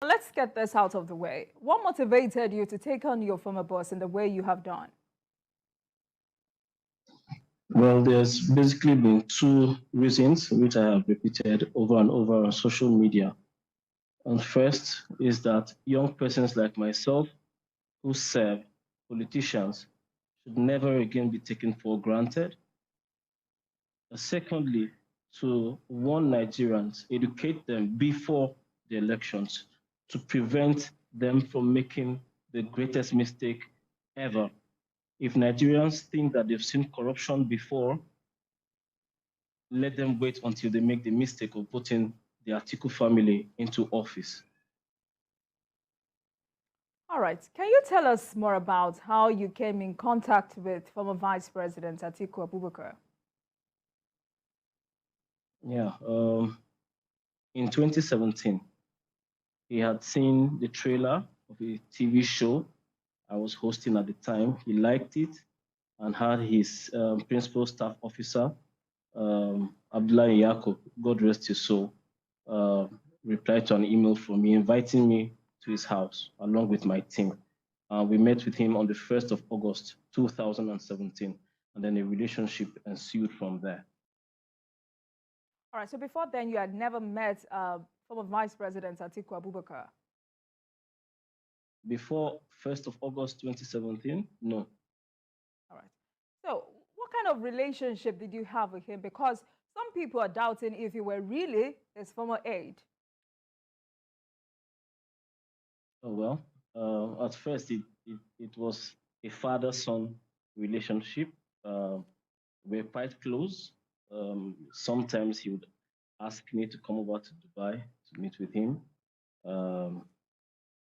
Let's get this out of the way. What motivated you to take on your former boss in the way you have done? Well, there's basically been two reasons which I have repeated over and over on social media. And first is that young persons like myself who serve politicians should never again be taken for granted. Secondly, to warn Nigerians, educate them before the elections to prevent them from making the greatest mistake ever. If Nigerians think that they've seen corruption before, let them wait until they make the mistake of putting the Atiku family into office. All right. Can you tell us more about how you came in contact with former Vice President Atiku Abubakar? Yeah, in 2017, he had seen the trailer of a TV show I was hosting at the time. He liked it and had his principal staff officer, Abdullah Yakub, God rest his soul, uh, replied to an email from me inviting me to his house along with my team. We met with him on the 1st of August, 2017, and then a relationship ensued from there. All right. So before then, you had never met former Vice President Atiku Abubakar. Before 1st of August 2017, no. All right. So what kind of relationship did you have with him? Because some people are doubting if you were really his former aide. Oh, well, at first it was a father-son relationship. We're quite close. Sometimes he would ask me to come over to Dubai to meet with him. Um,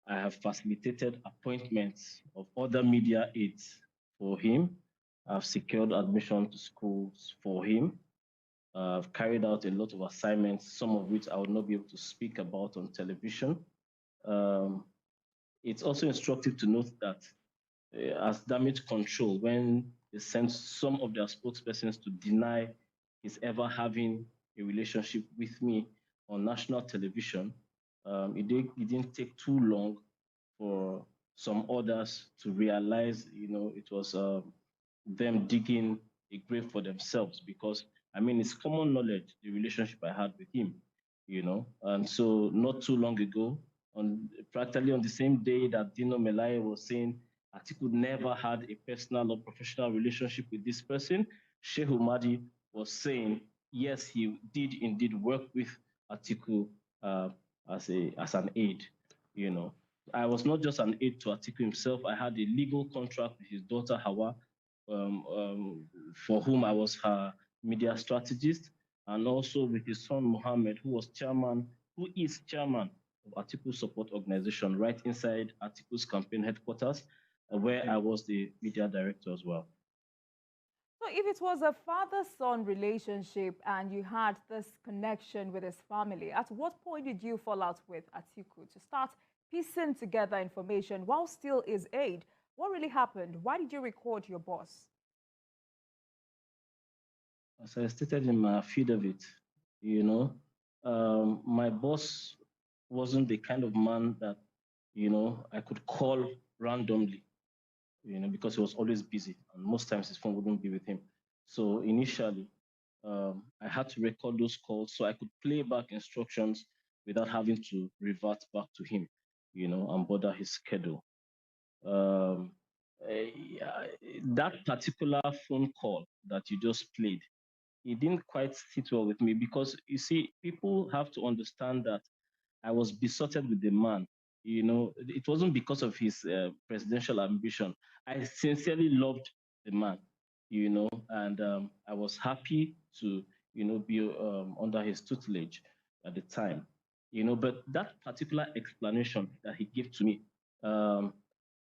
I have facilitated appointments of other media aides for him. I've secured admission to schools for him. I've carried out a lot of assignments, some of which I would not be able to speak about on television. Um, it's also instructive to note that as damage control, when they sent some of their spokespersons to deny his ever having a relationship with me on national television, it didn't take too long for some others to realize, it was them digging a grave for themselves because, I mean, it's common knowledge, the relationship I had with him, And so not too long ago, on practically on the same day that Dino Melai was saying Atiku never had a personal or professional relationship with this person, Sheikh Umadi was saying, yes, he did indeed work with Atiku uh, as an aide, you know. I was not just an aide to Atiku himself. I had a legal contract with his daughter Hawa, for whom I was her media strategist, and also with his son Mohammed, who is chairman of Atiku Support Organization, right inside Atiku's campaign headquarters, where I was the media director as well. So if it was a father-son relationship and you had this connection with his family, at what point did you fall out with Atiku to start piecing together information while still his aide? What really happened? Why did you record your boss? As I stated in my feed of it, you know, my boss wasn't the kind of man that, I could call randomly, because he was always busy and most times his phone wouldn't be with him. So initially, I had to record those calls so I could play back instructions without having to revert back to him, and bother his schedule. Um, yeah, that particular phone call that you just played, it didn't quite sit well with me because you see, people have to understand that I was besotted with the man. It wasn't because of his presidential ambition. I sincerely loved the man, and I was happy to, be under his tutelage at the time, But that particular explanation that he gave to me, um,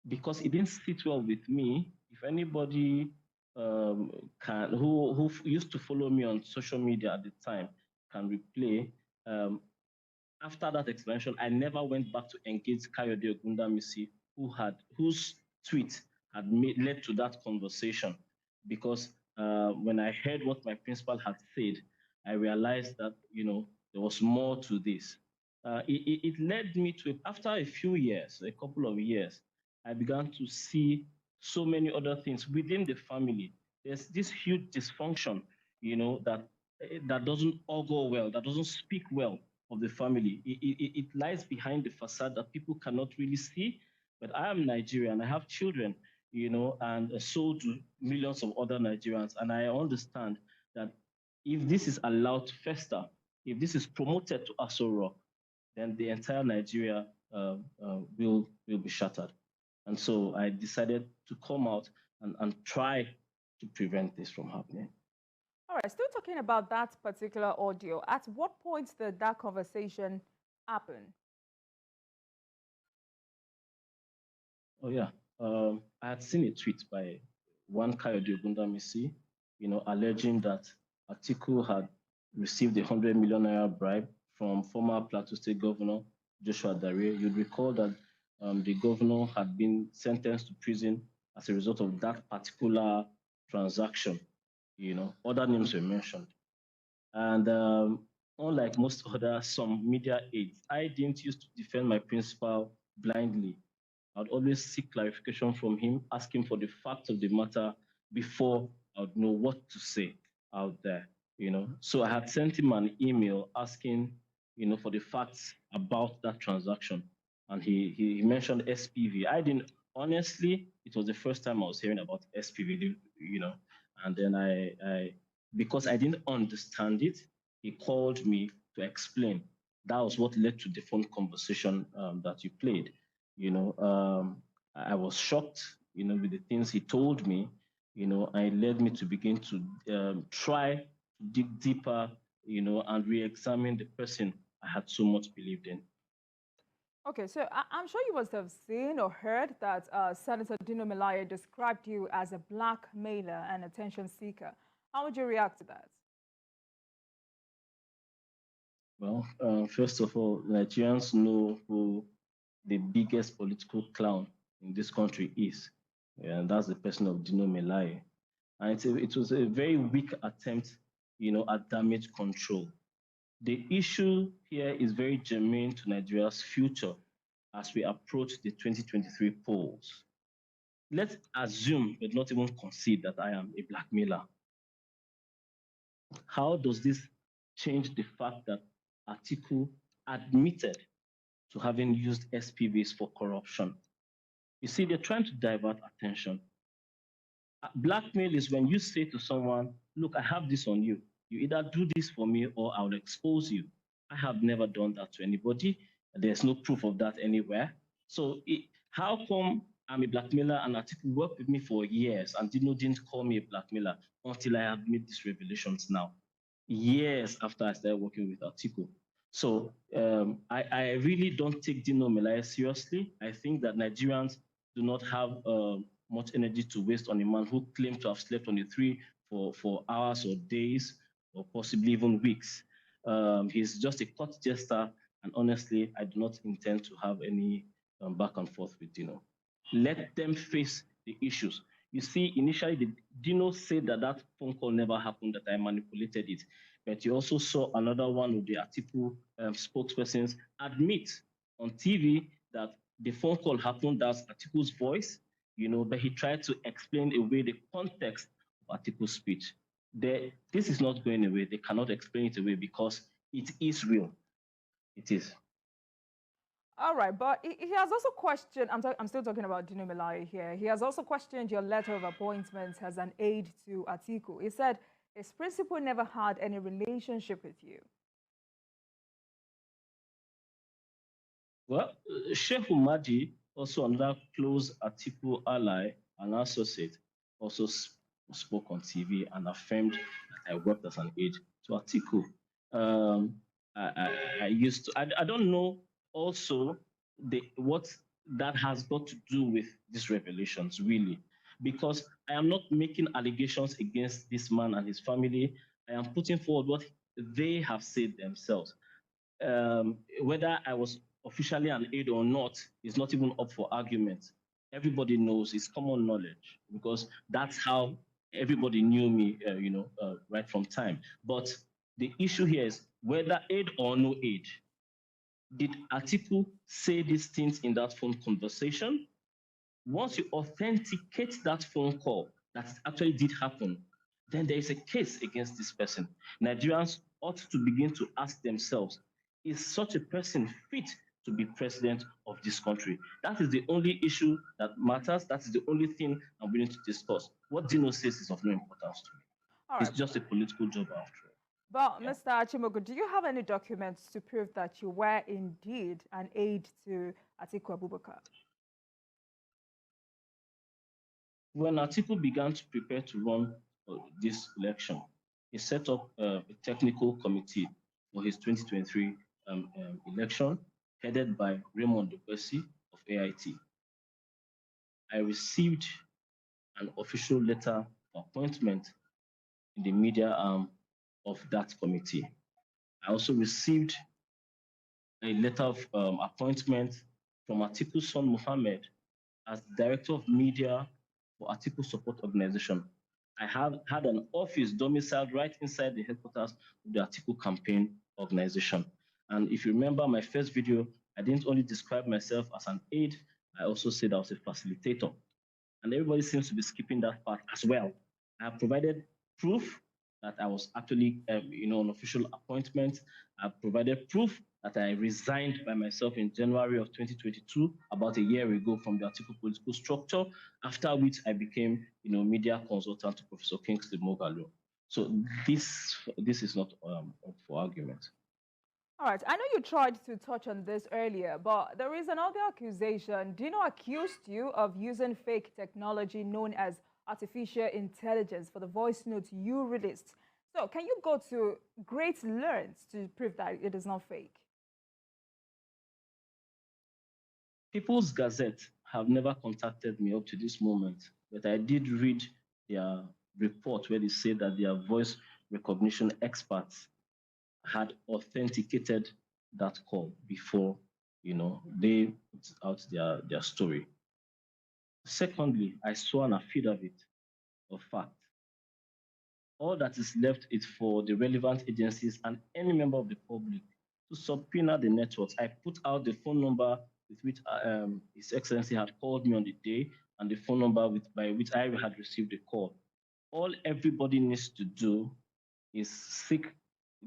because it didn't sit well with me. If anybody can who used to follow me on social media at the time can replay. After that explanation, I never went back to engage Kayode Ogundamisi, whose tweet had led to that conversation, because when I heard what my principal had said, I realized that there was more to this. it led me to, after a few years, a couple of years, I began to see so many other things within the family. There's this huge dysfunction, that doesn't augur well, that doesn't speak well of the family. It lies behind the facade that people cannot really see. But I am Nigerian, I have children, and so do millions of other Nigerians. And I understand that if this is allowed to fester, if this is promoted to Aso Rock, then the entire Nigeria will be shattered. And so I decided to come out and try to prevent this from happening. All right, still talking about that particular audio, at what point did that conversation happen? Oh, yeah. I had seen a tweet by one Kayode Ogundamisi, alleging that Atiku had received a 100 million naira bribe from former Plateau State Governor Joshua Dare. You'd recall that the governor had been sentenced to prison as a result of that particular transaction. Other names were mentioned. And unlike some media aides, I didn't used to defend my principal blindly. I'd always seek clarification from him, ask him for the facts of the matter before I would know what to say out there. So I had sent him an email asking, for the facts about that transaction. And he mentioned SPV. I didn't, honestly, it was the first time I was hearing about SPV, and then because I didn't understand it, he called me to explain. That was what led to the phone conversation that you played. I was shocked, with the things he told me, and it led me to begin to try to dig deeper, and re-examine the person I had so much believed in. Okay, so I'm sure you must have seen or heard that Senator Dino Melaye described you as a blackmailer and attention seeker. How would you react to that? Well, first of all, Nigerians know who the biggest political clown in this country is, and that's the person of Dino Melaye. And it was a very weak attempt, at damage control. The issue here is very germane to Nigeria's future as we approach the 2023 polls. Let's assume, but not even concede, that I am a blackmailer. How does this change the fact that Atiku admitted to having used SPVs for corruption? You see, they're trying to divert attention. Blackmail is when you say to someone, look, I have this on you. You either do this for me or I'll expose you. I have never done that to anybody. There's no proof of that anywhere. So how come I'm a blackmailer and Atiku worked with me for years and didn't call me a blackmailer until I have made these revelations now, years after I started working with Atiku? So I really don't take Dino Melaye seriously. I think that Nigerians do not have much energy to waste on a man who claimed to have slept on a tree for hours or days or possibly even weeks. He's just a court jester, and honestly, I do not intend to have any back and forth with Dino. Let them face the issues. You see, initially, Dino said that phone call never happened, that I manipulated it. But you also saw another one of the Atiku spokespersons admit on TV that the phone call happened, that's Atiku's voice, but he tried to explain away the context of Atiku's speech. This is not going away. They cannot explain it away because it is real. It is. All right, but he has also questioned, I'm still talking about Dino Melaye here. He has also questioned your letter of appointment as an aide to Atiku. He said his principal never had any relationship with you. Well, Sheikh Umadi, also another close Atiku ally and associate, also spoke on TV and affirmed that I worked as an aide to Atiku. I don't know also what that has got to do with these revelations, really, because I am not making allegations against this man and his family. I am putting forward what they have said themselves. Whether I was officially an aide or not is not even up for argument. Everybody knows, it's common knowledge, because that's how everybody knew me, right from time. But the issue here is whether aid or no aid, Did Atiku say these things in that phone conversation? Once you authenticate that phone call that actually did happen, then there is a case against this person. Nigerians ought to begin to ask themselves, is such a person fit to be president of this country? That is the only issue that matters. That is the only thing I'm willing to discuss. What Dino says is of no importance to me. All It's right. just a political job after all. But Yeah. Mr. Achimogo, do you have any documents to prove that you were indeed an aide to Atiku Abubakar? When Atiku began to prepare to run this election, he set up a technical committee for his 2023 election, headed by Raymond Dupesi of AIT. I received an official letter of appointment in the media arm of that committee. I also received a letter of appointment from Atiku's son Mohammed as Director of Media for Atiku Support Organization. I have had an office domiciled right inside the headquarters of the Atiku Campaign Organization. And if you remember my first video, I didn't only describe myself as an aide, I also said I was a facilitator. And everybody seems to be skipping that part as well. I have provided proof that I was actually, an official appointment. I've provided proof that I resigned by myself in January of 2022, about a year ago from the Atiku political structure, after which I became, media consultant to Professor Kingsley Moghalu. So this is not up for argument. All right. I know you tried to touch on this earlier, but there is another accusation. Dino accused you of using fake technology known as artificial intelligence for the voice notes you released. So, can you go to great lengths to prove that it is not fake? People's Gazette have never contacted me up to this moment, but I did read their report where they say that their voice recognition experts had authenticated that call before, they put out their story. Secondly, I saw an affidavit of fact. All that is left is for the relevant agencies and any member of the public to subpoena the networks. I put out the phone number with which His Excellency had called me on the day and the phone number by which I had received the call. All everybody needs to do is seek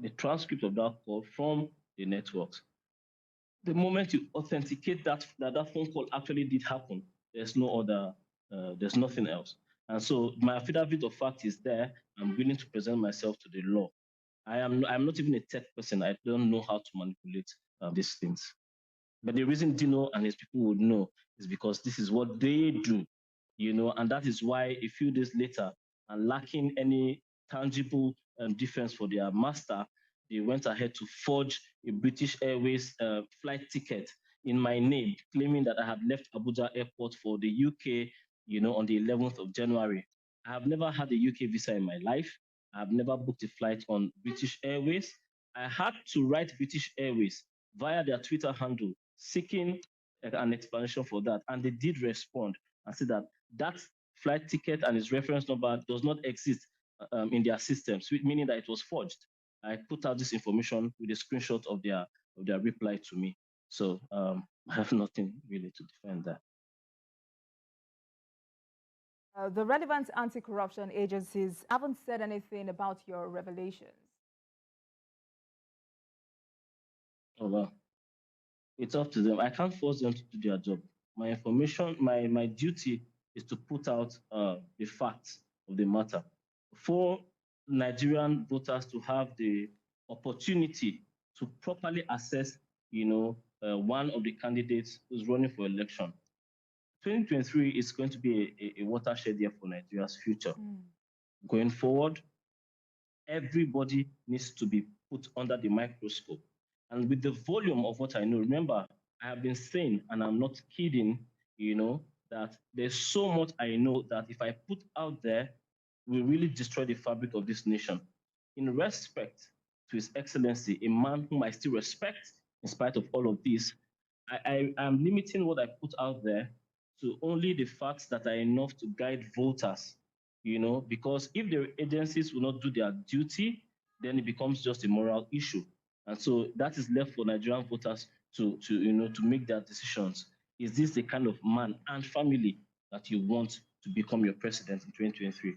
the transcript of that call from the networks. The moment you authenticate that phone call actually did happen, there's nothing else. And so my affidavit of fact is there. I'm willing to present myself to the law. I'm not even a tech person. I don't know how to manipulate these things. But the reason Dino and his people would know is because this is what they do, and that is why a few days later, and lacking any tangible defense for their master, they went ahead to forge a British Airways flight ticket in my name, claiming that I had left Abuja Airport for the UK, on the 11th of January. I have never had a UK visa in my life. I have never booked a flight on British Airways. I had to write British Airways via their Twitter handle, seeking an explanation for that. And they did respond and said that flight ticket and its reference number does not exist in their systems, meaning that it was forged. I put out this information with a screenshot of their reply to me. So I have nothing really to defend that. The relevant anti-corruption agencies haven't said anything about your revelations. Oh well, it's up to them. I can't force them to do their job. My information, my duty is to put out the facts of the matter for Nigerian voters to have the opportunity to properly assess, one of the candidates who's running for election. 2023 is going to be a watershed year for Nigeria's future. Going forward, everybody needs to be put under the microscope. And with the volume of what I know, remember, I have been saying, and I'm not kidding, that there's so much I know that if I put out there, will really destroy the fabric of this nation. In respect to His Excellency, a man whom I still respect in spite of all of this, I am limiting what I put out there to only the facts that are enough to guide voters, because if the agencies will not do their duty, then it becomes just a moral issue. And so that is left for Nigerian voters to make their decisions. Is this the kind of man and family that you want to become your president in 2023?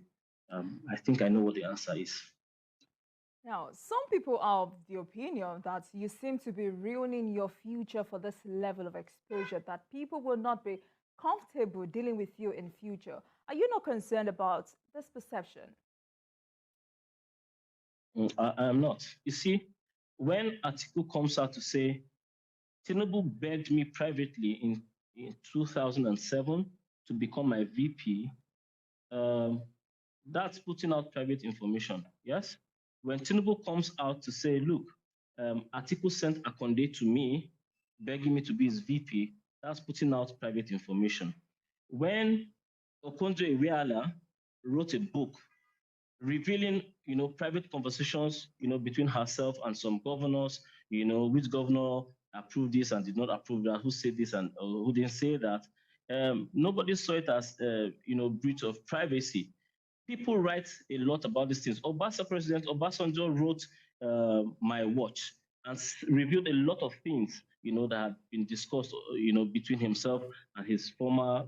I think I know what the answer is. Now, some people are of the opinion that you seem to be ruining your future for this level of exposure, that people will not be comfortable dealing with you in future. Are you not concerned about this perception? I am not. You see, when Atiku comes out to say, Tinubu begged me privately in 2007 to become my VP, um, that's putting out private information. Yes? When Tinubu comes out to say, look, Atiku sent Akonde to me, begging me to be his VP, that's putting out private information. When Okonjo Iweala wrote a book revealing, private conversations, between herself and some governors, which governor approved this and did not approve that, who said this and who didn't say that. Nobody saw it as, breach of privacy. People write a lot about these things. President Obasanjo wrote My Watch and revealed a lot of things, that have been discussed, between himself and his former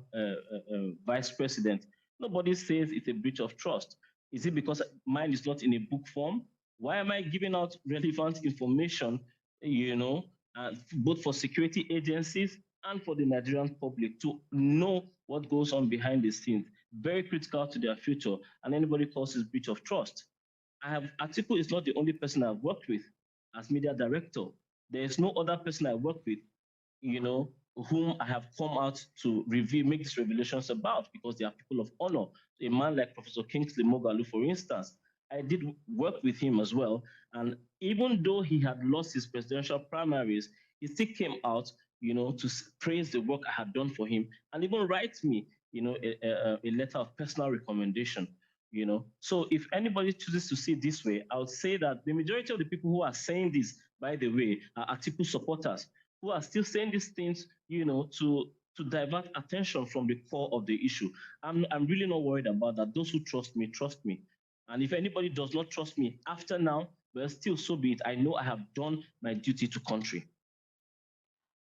vice president. Nobody says it's a breach of trust. Is it because mine is not in a book form? Why am I giving out relevant information, both for security agencies and for the Nigerian public to know what goes on behind the scenes? Very critical to their future, and anybody calls this breach of trust. Atiku is not the only person I've worked with as media director. There is no other person I work with, whom I have come out to make these revelations about, because they are people of honor. A man like Professor Kingsley Moghalu, for instance, I did work with him as well. And even though he had lost his presidential primaries, he still came out, to praise the work I had done for him and even write me, a letter of personal recommendation. So if anybody chooses to see it this way, I would say that the majority of the people who are saying this, by the way, are Atiku supporters who are still saying these things, to divert attention from the core of the issue. I'm really not worried about that. Those who trust me, trust me. And if anybody does not trust me after now, well, still so be it. I know I have done my duty to country.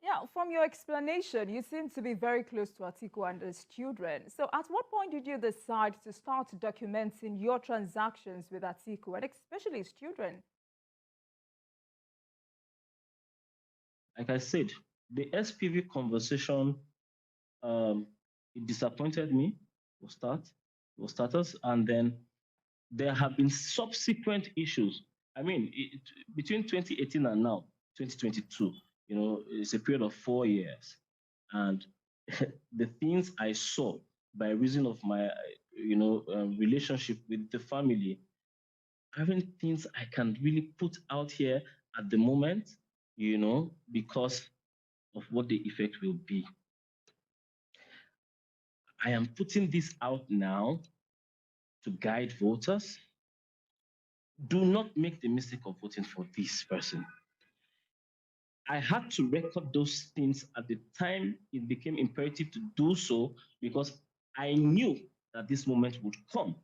Yeah, from your explanation, you seem to be very close to Atiku and his children. So at what point did you decide to start documenting your transactions with Atiku and especially his children? Like I said, the SPV conversation, it disappointed me, for starters, and then there have been subsequent issues. I mean, between 2018 and now, 2022, it's a period of 4 years. And the things I saw by reason of my, relationship with the family, having things I can really put out here at the moment, because of what the effect will be. I am putting this out now to guide voters. Do not make the mistake of voting for this person. I had to record those things at the time it became imperative to do so, because I knew that this moment would come,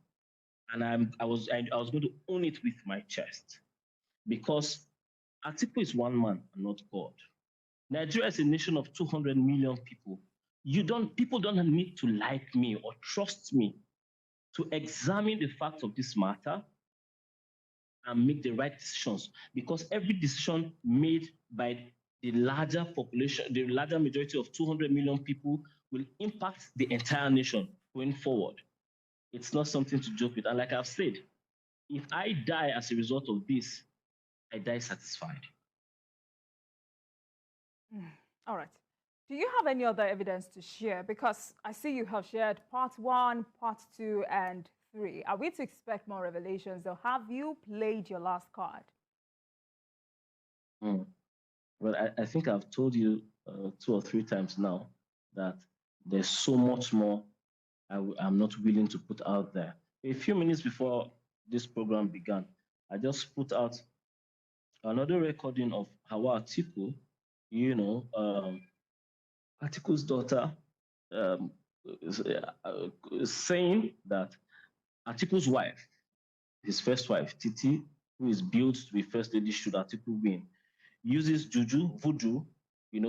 and I was going to own it with my chest, because Atiku is one man and not God. Nigeria is a nation of 200 million people. People don't need to like me or trust me to examine the facts of this matter and make the right decisions, because every decision made by the larger population, the larger majority of 200 million people, will impact the entire nation going forward. It's not something to joke with. And like I've said, if I die as a result of this, I die satisfied. All right. Do you have any other evidence to share? Because I see you have shared part 1, part 2, and 3. Are we to expect more revelations, or have you played your last card? Well, I think I've told you 2 or 3 times now that there's so much more I'm not willing to put out there. A few minutes before this program began, I just put out another recording of Hawa Atiku, Atiku's daughter, um, saying that Atiku's wife, his first wife, Titi, who is billed to be first lady should Atiku win, uses juju, voodoo,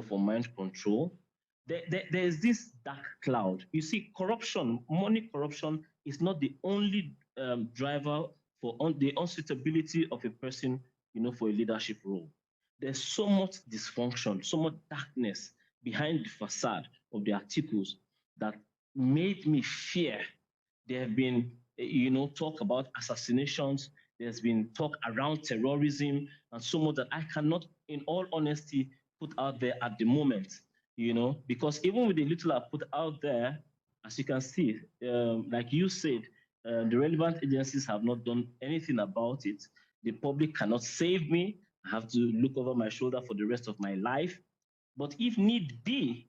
for mind control. There's this dark cloud. You see, corruption, money corruption is not the only driver for the unsuitability of a person, for a leadership role. There's so much dysfunction, so much darkness behind the facade of the articles that made me fear. There have been, talk about assassinations. There's been talk around terrorism and so much that I cannot, in all honesty, put out there at the moment, because even with the little I put out there, as you can see, like you said, the relevant agencies have not done anything about it. The public cannot save me. I have to look over my shoulder for the rest of my life. But if need be,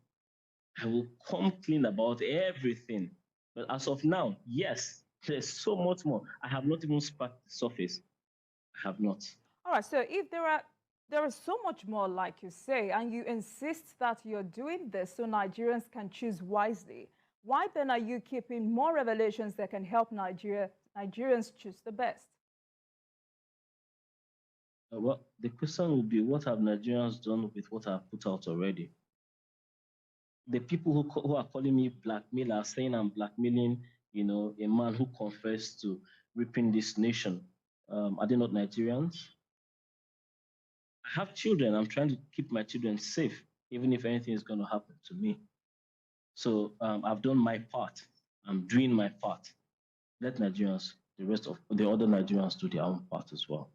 I will come clean about everything. But as of now, yes, there's so much more. I have not even sparked the surface. I have not. All right, so if there is so much more, like you say, and you insist that you're doing this so Nigerians can choose wisely, why then are you keeping more revelations that can help Nigerians choose the best? Well, the question will be, what have Nigerians done with what I've put out already? The people who are calling me blackmailer, saying I'm blackmailing, a man who confessed to ripping this nation, are they not Nigerians? I have children. I'm trying to keep my children safe, even if anything is going to happen to me. So I've done my part. I'm doing my part. Let Nigerians, the rest of the other Nigerians, do their own part as well.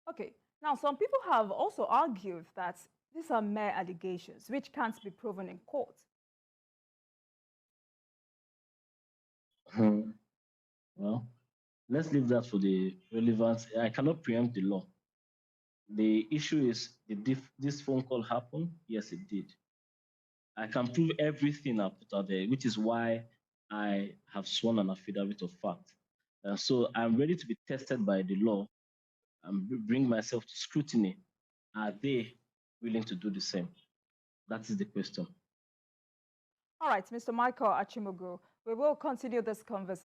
Okay, now some people have also argued that these are mere allegations which can't be proven in court. Well, let's leave that for the relevant. I cannot preempt the law. The issue is, did this phone call happen? Yes, it did. I can prove everything I put out there, which is why I have sworn an affidavit of fact. So I'm ready to be tested by the law and bring myself to scrutiny. Are they willing to do the same? That is the question. All right, Mr. Michael Achimogu, we will continue this conversation.